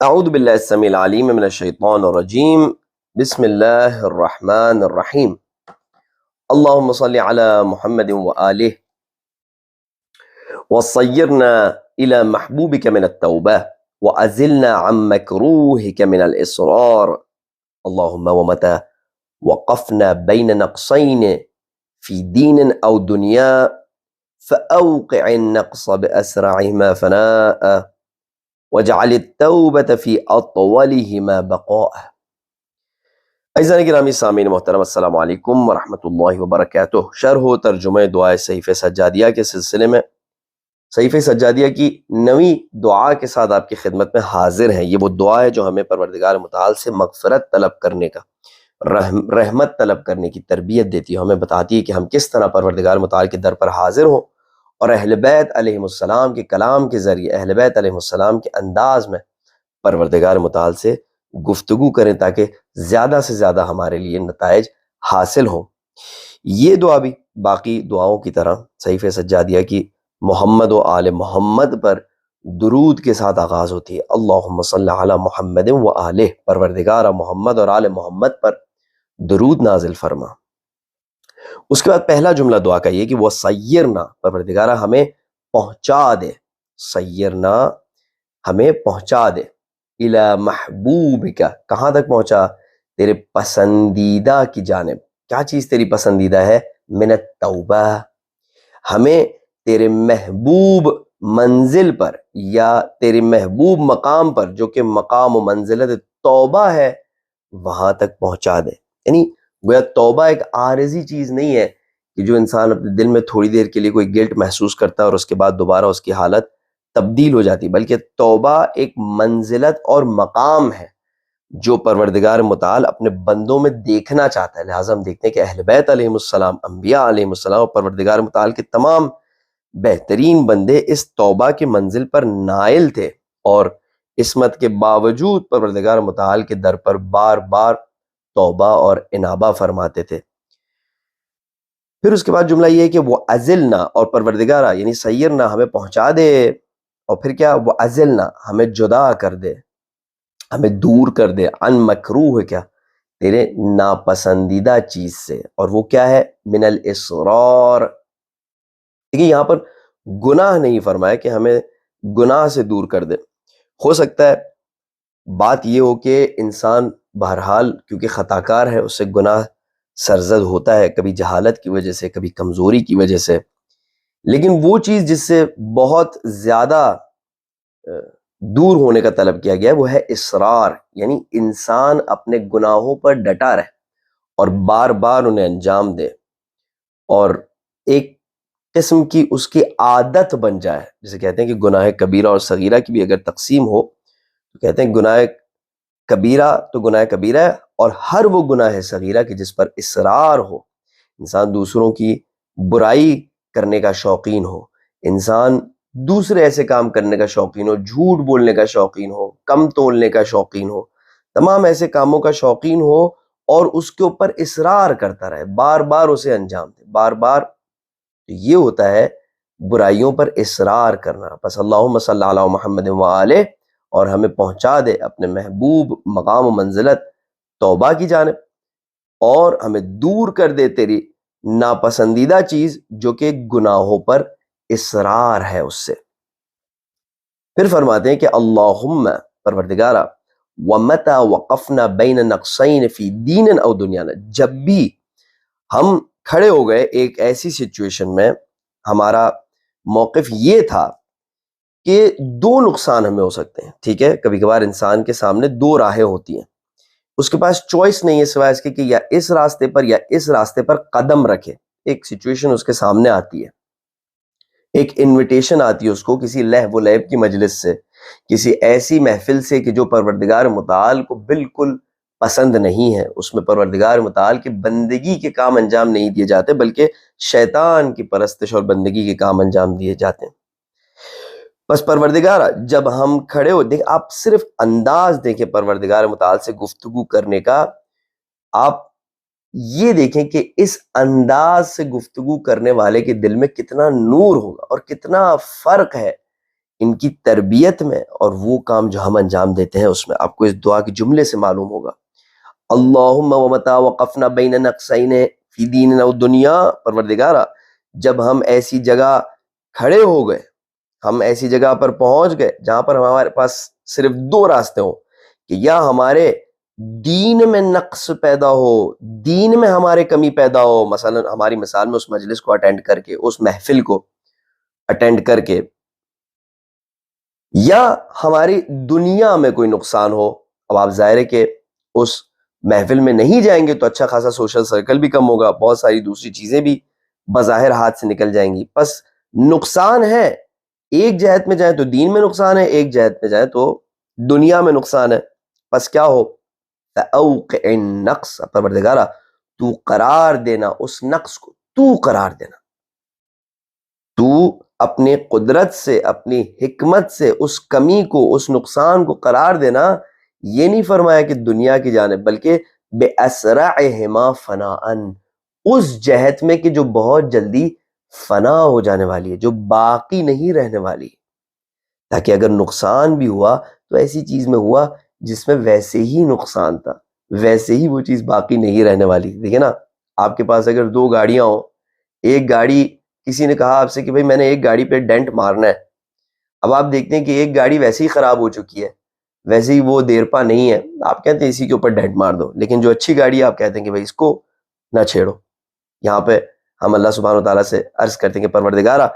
اعوذ باللہ السمیع العلیم من الشیطان الرجیم بسم اللہ الرحمن الرحیم اللہم صل علی محمد وآلہ وصیرنا الى محبوبک من التوبہ وعزلنا عن مکروہک من الاسرار اللہم ومتى وقفنا بین نقصین فی دین او دنیا فأوقع النقص بأسرعہما فناء وجعل التوبة في أطولهما بقاء۔ عزیزان گرامی سامعین محترم، السلام علیکم ورحمۃ اللہ وبرکاتہ۔ شرح و ترجمہ دعائے صحیفہ سجادیہ کے سلسلے میں صحیفہ سجادیہ کی 9ویں دعا کے ساتھ آپ کی خدمت میں حاضر ہیں۔ یہ وہ دعا ہے جو ہمیں پروردگار متعال سے مغفرت طلب کرنے کا، رحمت طلب کرنے کی تربیت دیتی ہے، ہمیں بتاتی ہے کہ ہم کس طرح پروردگار متعال کے در پر حاضر ہوں اور اہل بیت علیہم السلام کے کلام کے ذریعے، اہل بیت علیہم السلام کے انداز میں پروردگار متعال سے گفتگو کریں تاکہ زیادہ سے زیادہ ہمارے لیے نتائج حاصل ہوں۔ یہ دعا بھی باقی دعاؤں کی طرح صحیفہ سجادیہ کی محمد و آل محمد پر درود کے ساتھ آغاز ہوتی ہے۔ اللہم صلی علی محمد و آلہ، پروردگار محمد اور آل محمد پر درود نازل فرما۔ اس کے بعد پہلا جملہ دعا کا یہ کہ وہ سیرنا، پروردگارہ ہمیں پہنچا دے، سیرنا ہمیں پہنچا دے، الی محبوبک، کہاں تک پہنچا؟ تیرے پسندیدہ کی جانب۔ کیا چیز تیری پسندیدہ ہے؟ من التوبہ، ہمیں تیرے محبوب منزل پر یا تیرے محبوب مقام پر، جو کہ مقام و منزلت توبہ ہے، وہاں تک پہنچا دے۔ یعنی گویا توبہ ایک عارضی چیز نہیں ہے کہ جو انسان اپنے دل میں تھوڑی دیر کے لیے کوئی گلٹ محسوس کرتا ہے اور اس کے بعد دوبارہ اس کی حالت تبدیل ہو جاتی، بلکہ توبہ ایک منزلت اور مقام ہے جو پروردگار متعال اپنے بندوں میں دیکھنا چاہتا ہے۔ لہٰذا ہم دیکھتے ہیں کہ اہل بیت علیہم السلام، انبیاء علیہم السلام اور پروردگار متعال کے تمام بہترین بندے اس توبہ کے منزل پر نائل تھے، اور عصمت کے باوجود پروردگار متعال کے در پر بار بار توبہ اور انابہ فرماتے تھے۔ پھر اس کے بعد جملہ یہ ہے کہ وہ ازلنا، اور پروردگارہ یعنی سیرنا ہمیں پہنچا دے، اور پھر کیا؟ وہ ازلنا ہمیں جدا کر دے، ہمیں دور کر دے، عن مکروہ، کیا؟ تیرے ناپسندیدہ چیز سے، اور وہ کیا ہے؟ من الاسرار۔ دیکھیے یہاں پر گناہ نہیں فرمایا کہ ہمیں گناہ سے دور کر دے۔ ہو سکتا ہے بات یہ ہو کہ انسان بہرحال کیونکہ خطا کار ہے، اس سے گناہ سرزد ہوتا ہے، کبھی جہالت کی وجہ سے، کبھی کمزوری کی وجہ سے، لیکن وہ چیز جس سے بہت زیادہ دور ہونے کا طلب کیا گیا ہے وہ ہے اصرار، یعنی انسان اپنے گناہوں پر ڈٹا رہے اور بار بار انہیں انجام دے، اور ایک قسم کی اس کی عادت بن جائے۔ جسے کہتے ہیں کہ گناہ کبیرہ اور صغیرہ کی بھی اگر تقسیم ہو تو کہتے ہیں گناہ کبیرہ تو گناہ کبیرہ ہے، اور ہر وہ گناہ صغیرہ کی جس پر اصرار ہو، انسان دوسروں کی برائی کرنے کا شوقین ہو، انسان دوسرے ایسے کام کرنے کا شوقین ہو، جھوٹ بولنے کا شوقین ہو، کم تولنے کا شوقین ہو، تمام ایسے کاموں کا شوقین ہو اور اس کے اوپر اصرار کرتا رہے، بار بار اسے انجام دے، بار بار، تو یہ ہوتا ہے برائیوں پر اصرار کرنا۔ بس اللہم صلی علی محمد وآلہ، اور ہمیں پہنچا دے اپنے محبوب مقام و منزلت توبہ کی جانب، اور ہمیں دور کر دے تیری ناپسندیدہ چیز جو کہ گناہوں پر اصرار ہے اس سے۔ پھر فرماتے ہیں کہ اللہم، پروردگارہ، ومتى وقفنا بین نقصین فی دین او دنیانا، جب بھی ہم کھڑے ہو گئے ایک ایسی سچویشن میں، ہمارا موقف یہ تھا کہ دو نقصان ہمیں ہو سکتے ہیں، ٹھیک ہے؟ کبھی کبھار انسان کے سامنے دو راہیں ہوتی ہیں، اس کے پاس چوائس نہیں ہے سوائے اس کے کہ یا اس راستے پر یا اس راستے پر قدم رکھے۔ ایک سچویشن اس کے سامنے آتی ہے، ایک انویٹیشن آتی ہے اس کو کسی لہو و لعب کی مجلس سے، کسی ایسی محفل سے کہ جو پروردگار متعال کو بالکل پسند نہیں ہے، اس میں پروردگار متعال کی بندگی کے کام انجام نہیں دیے جاتے بلکہ شیطان کی پرستش اور بندگی کے کام انجام دیے جاتے ہیں۔ بس پروردگار جب ہم کھڑے ہو، دیکھ آپ صرف انداز دیکھیں پروردگار متعال سے گفتگو کرنے کا، آپ یہ دیکھیں کہ اس انداز سے گفتگو کرنے والے کے دل میں کتنا نور ہوگا اور کتنا فرق ہے ان کی تربیت میں اور وہ کام جو ہم انجام دیتے ہیں اس میں. آپ کو اس دعا کے جملے سے معلوم ہوگا. اللہم ومتا وقفنا بین نقصین فی دیننا الدنیا، پروردگارا جب ہم ایسی جگہ کھڑے ہو گئے، ہم ایسی جگہ پر پہنچ گئے جہاں پر ہمارے پاس صرف دو راستے ہوں کہ یا ہمارے دین میں نقص پیدا ہو، دین میں ہمارے کمی پیدا ہو، مثلا ہماری مثال میں اس مجلس کو اٹینڈ کر کے، اس محفل کو اٹینڈ کر کے، یا ہماری دنیا میں کوئی نقصان ہو. اب آپ ظاہر ہے کہ اس محفل میں نہیں جائیں گے تو اچھا خاصا سوشل سرکل بھی کم ہوگا، بہت ساری دوسری چیزیں بھی بظاہر ہاتھ سے نکل جائیں گی. بس نقصان ہے، ایک جہت میں جائیں تو دین میں نقصان ہے، ایک جہت میں جائیں تو دنیا میں نقصان ہے. بس کیا ہو؟ فَأَوْقِعِ النَّقْصَ، پروردگارا تو قرار دینا اس نقص کو، تو قرار دینا، تو اپنے قدرت سے، اپنی حکمت سے اس کمی کو، اس نقصان کو قرار دینا. یہ نہیں فرمایا کہ دنیا کی جانب، بلکہ بِأَسْرَعِهِمَا فَنَاءً، اس جہت میں کہ جو بہت جلدی فنا ہو جانے والی ہے، جو باقی نہیں رہنے والی، تاکہ اگر نقصان بھی ہوا تو ایسی چیز میں ہوا جس میں ویسے ہی نقصان تھا، ویسے ہی وہ چیز باقی نہیں رہنے والی. دیکھیں نا، آپ کے پاس اگر دو گاڑیاں ہوں، ایک گاڑی، کسی نے کہا آپ سے کہ بھائی میں نے ایک گاڑی پہ ڈینٹ مارنا ہے. اب آپ دیکھتے ہیں کہ ایک گاڑی ویسے ہی خراب ہو چکی ہے، ویسے ہی وہ دیر پا نہیں ہے، آپ کہتے ہیں اسی کے اوپر ڈینٹ مار دو. لیکن جو اچھی گاڑی ہے آپ کہتے ہیں کہ بھائی اس کو نہ چھیڑو. یہاں پہ ہم اللہ سبحانہ وتعالیٰ سے عرض کرتے ہیں کہ پروردگارا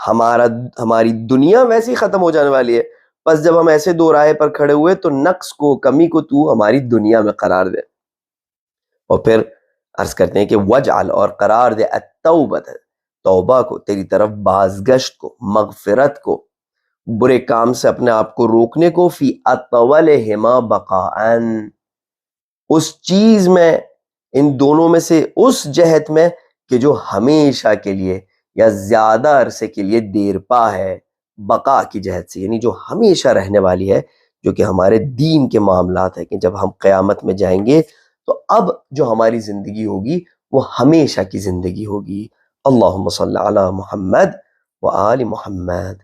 ہماری دنیا ویسے ہی ختم ہو جانے والی ہے، بس جب ہم ایسے دو راہ پر کھڑے ہوئے تو نقص کو، کمی کو تو ہماری دنیا میں قرار دے. اور پھر عرض کرتے ہیں کہ وجعل، اور قرار دے، التوبۃ، توبہ کو، تیری طرف بازگشت کو، مغفرت کو، برے کام سے اپنے آپ کو روکنے کو، فی اطولہما بقاءً، اس چیز میں، ان دونوں میں سے اس جہت میں کہ جو ہمیشہ کے لیے یا زیادہ عرصے کے لیے دیر پا ہے، بقا کی جہت سے، یعنی جو ہمیشہ رہنے والی ہے، جو کہ ہمارے دین کے معاملات ہے کہ جب ہم قیامت میں جائیں گے تو اب جو ہماری زندگی ہوگی وہ ہمیشہ کی زندگی ہوگی. اللہم صلی علی محمد و آل محمد.